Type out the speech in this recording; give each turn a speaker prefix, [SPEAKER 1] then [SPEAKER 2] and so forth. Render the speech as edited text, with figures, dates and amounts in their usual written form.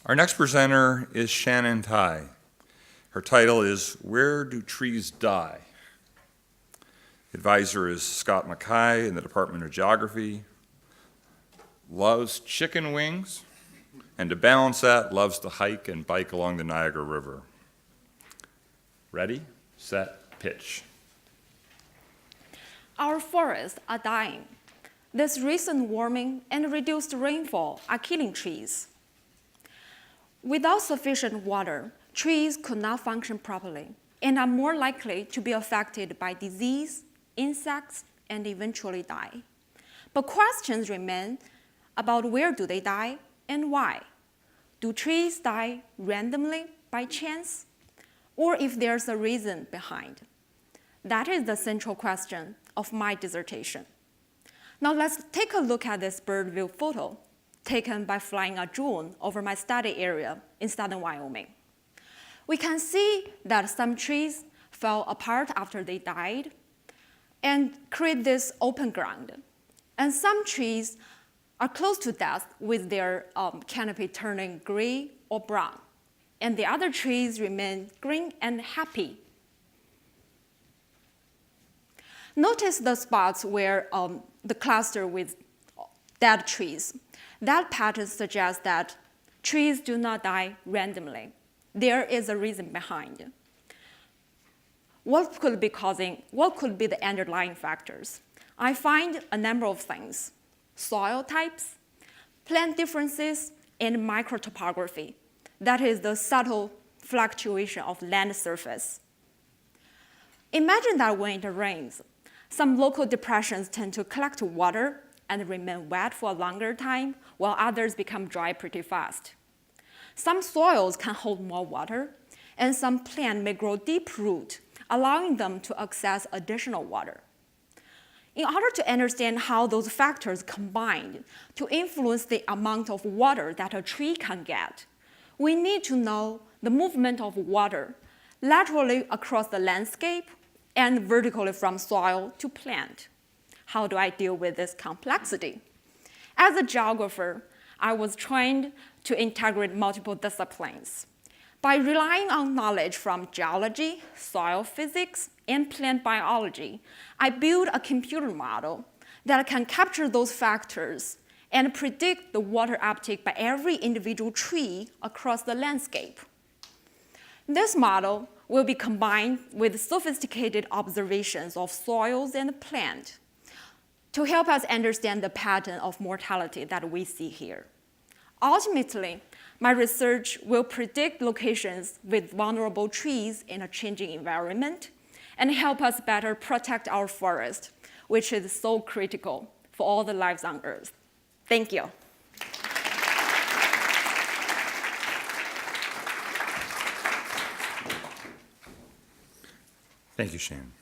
[SPEAKER 1] Our next presenter is Xiaonan Tai. Her title is Where Do Trees Die? The advisor is Scott Mackay in the Department of Geography. Loves chicken wings, and to balance that, loves to hike and bike along the Niagara River. Ready, set, pitch.
[SPEAKER 2] Our forests are dying. This recent warming and reduced rainfall are killing trees. Without sufficient water, trees could not function properly and are more likely to be affected by disease, insects, and eventually die. But questions remain about where do they die and why. Do trees die randomly by chance? Or if there's a reason behind? That is the central question of my dissertation. Now let's take a look at this bird view photo taken by flying a drone over my study area in southern Wyoming. We can see that some trees fell apart after they died and create this open ground. And some trees are close to death with their canopy turning gray or brown. And the other trees remain green and happy. Notice the spots where the cluster with dead trees. That pattern suggests that trees do not die randomly. There is a reason behind. What could be the underlying factors? I find a number of things: soil types, plant differences, and microtopography. That is the subtle fluctuation of land surface. Imagine that when it rains, some local depressions tend to collect water and remain wet for a longer time, while others become dry pretty fast. Some soils can hold more water, and some plants may grow deep root, allowing them to access additional water. In order to understand how those factors combine to influence the amount of water that a tree can get, we need to know the movement of water laterally across the landscape and vertically from soil to plant. How do I deal with this complexity? As a geographer, I was trained to integrate multiple disciplines. By relying on knowledge from geology, soil physics, and plant biology, I built a computer model that can capture those factors and predict the water uptake by every individual tree across the landscape. This model will be combined with sophisticated observations of soils and plants to help us understand the pattern of mortality that we see here. Ultimately, my research will predict locations with vulnerable trees in a changing environment and help us better protect our forest, which is so critical for all the lives on Earth. Thank you.
[SPEAKER 1] Thank you, Shannon.